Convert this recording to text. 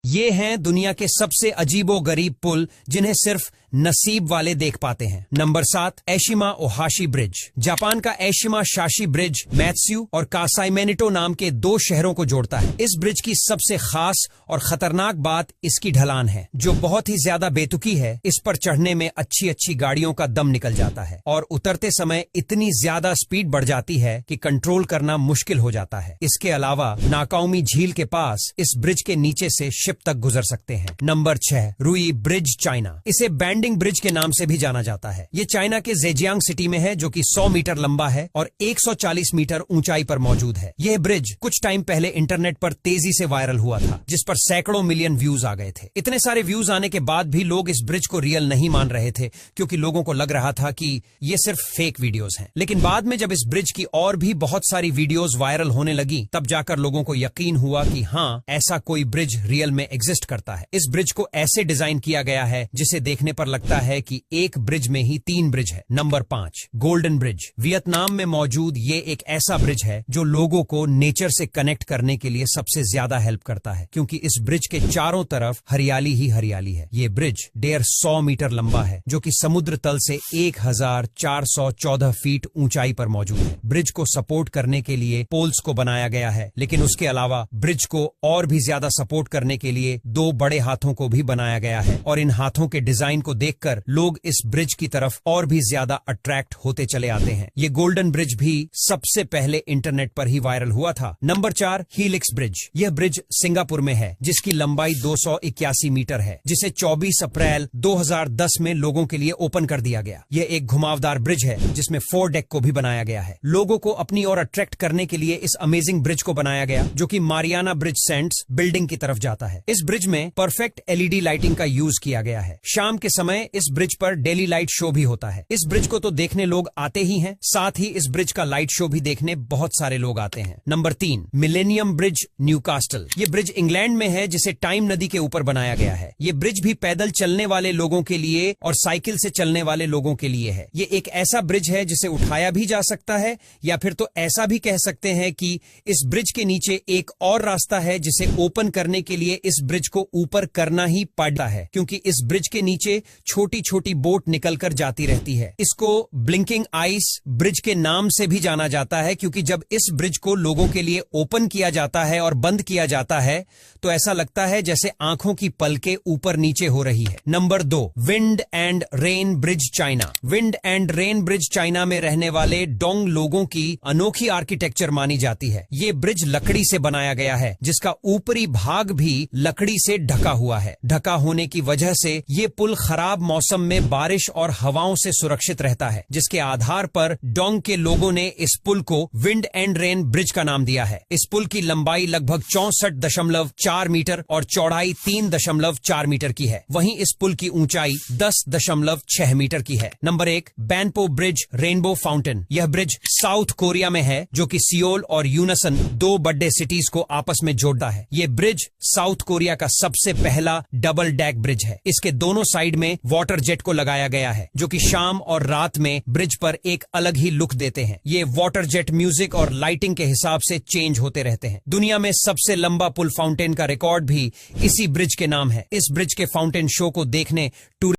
ये हैं दुनिया के सबसे अजीबो गरीब पुल जिन्हें सिर्फ नसीब वाले देख पाते हैं। Number 7, Eshima Ohashi bridge. Japan का एशिमा शाशी ब्रिज मैत्स्यू और कासाइमेनिटो नाम के 2 शहरों को जोड़ता है। इस ब्रिज की सबसे खास और खतरनाक बात इसकी ढलान है, जो बहुत ही ज्यादा बेतुकी है। इस पर चढ़ने में अच्छी अच्छी गाड़ियों का दम निकल जाता है और उतरते समय इतनी ज्यादा स्पीड बढ़ जाती है कि कंट्रोल करना मुश्किल हो जाता है। इसके अलावा नाकाओमी झील के पास इस ब्रिज के नीचे से शिप तक गुजर सकते हैं। नंबर 6, रुई ब्रिज चाइना। इसे बैंडिंग ब्रिज के नाम से भी जाना जाता है। ये चाइना के जेजियांग सिटी में है, जो कि 100 मीटर लंबा है और 140 मीटर ऊंचाई पर मौजूद है। यह ब्रिज कुछ टाइम पहले इंटरनेट पर तेजी से वायरल हुआ था, जिस पर सैकड़ों मिलियन व्यूज आ गए थे। इतने सारे व्यूज आने के बाद भी लोग इस ब्रिज को रियल नहीं मान रहे थे, क्योंकि लोगों को लग रहा था कि ये सिर्फ फेक वीडियोस हैं। लेकिन बाद में जब इस ब्रिज की और भी बहुत सारी वीडियोस वायरल होने लगी, तब जाकर लोगों को यकीन हुआ कि हाँ, ऐसा कोई ब्रिज रियल में एग्जिस्ट करता है। इस ब्रिज को ऐसे डिजाइन किया गया है जिसे देखने पर लगता है कि एक ब्रिज में ही 3 ब्रिज है। Number 5, golden bridge. वियतनाम में मौजूद ये एक ऐसा ब्रिज है जो लोगों को नेचर से कनेक्ट करने के लिए सबसे ज्यादा हेल्प करता है, क्योंकि इस ब्रिज के चारों तरफ हरियाली ही हरियाली है। ये ब्रिज 150 मीटर लंबा है, जो कि समुद्र तल से 1414 फीट ऊंचाई पर मौजूद है। ब्रिज को सपोर्ट करने के लिए पोल्स को बनाया गया है, लेकिन उसके अलावा ब्रिज को और भी ज्यादा सपोर्ट करने के लिए 2 बड़े हाथों को भी बनाया गया है, और इन हाथों के डिजाइन को देखकर लोग इस ब्रिज की तरफ और भी ज्यादा अट्रैक्ट होते चले आते हैं। ये गोल्डन ब्रिज भी सबसे पहले इंटरनेट पर ही वायरल हुआ था। Number 4, helix bridge. यह ब्रिज सिंगापुर में है, जिसकी लंबाई 281 मीटर है, जिसे 24 अप्रैल 2010 में लोगों के लिए ओपन कर दिया गया। यह एक घुमावदार ब्रिज है जिसमें 4 डेक को भी बनाया गया है। लोगों को अपनी ओर अट्रैक्ट करने के लिए इस अमेजिंग ब्रिज को बनाया गया, जो कि मारियाना ब्रिज सेंट्स बिल्डिंग की तरफ जाता है। इस ब्रिज में परफेक्ट LED लाइटिंग का यूज किया गया है। शाम के समय इस ब्रिज पर डेली लाइट शो भी होता है। इस ब्रिज को तो देखने लोग आते ही हैं, साथ ही इस ब्रिज का लाइट शो भी देखने बहुत सारे लोग आते हैं। Number 3, millennium bridge Newcastle. ये ब्रिज इंग्लैंड में है, जिसे टाइम नदी के ऊपर बनाया गया है। ये ब्रिज भी पैदल चलने वाले लोगों के लिए और साइकिल से चलने वाले लोगों के लिए है। ये एक ऐसा ब्रिज है जिसे उठाया भी जा सकता है, या फिर तो ऐसा भी कह सकते हैं कि इस ब्रिज के नीचे एक और रास्ता है, जिसे ओपन करने के लिए इस ब्रिज को ऊपर करना ही पड़ता है, क्योंकि इस ब्रिज के नीचे छोटी छोटी बोट निकलकर जाती रहती है। इसको ब्लिंकिंग आइस ब्रिज के नाम से भी जाना जाता है, क्योंकि जब इस ब्रिज को लोगों के लिए ओपन किया जाता है और बंद किया जाता है, तो ऐसा लगता है जैसे आंखों की पलकें ऊपर नीचे हो रही है। Number 2, wind and rain bridge China. Wind and rain bridge China में रहने वाले डोंग लोगों की अनोखी आर्किटेक्चर मानी जाती है। ये ब्रिज लकड़ी से बनाया गया है, जिसका ऊपरी भाग भी लकड़ी से ढका हुआ है। ढका होने की वजह से ये पुल खराब मौसम में बारिश और हवाओं से सुरक्षित रहता है, जिसके आधार पर डोंग के लोगों ने इस पुल को विंड एंड रेन ब्रिज का नाम दिया है। इस पुल की लंबाई लगभग 64.4 मीटर और चौड़ाई 3.4 मीटर की है। वहीं इस पुल की ऊंचाई 10.6 मीटर की है। Number 1, Banpo bridge rainbow fountain. यह ब्रिज साउथ कोरिया में है, जो कि सियोल और यूनसन 2 बड़े सिटीज को आपस में जोड़ता है। यह ब्रिज साउथ कोरिया का सबसे पहला डबल डैक ब्रिज है। इसके दोनों साइड में वाटर जेट को लगाया गया है, जो कि शाम और रात में ब्रिज पर एक अलग ही लुक देते हैं। ये वाटर जेट म्यूजिक और लाइटिंग के हिसाब से चेंज होते रहते हैं। दुनिया में सबसे लंबा पुल फाउंटेन का रिकॉर्ड भी इसी ब्रिज के नाम है। इस ब्रिज के फाउंटेन शो को देखने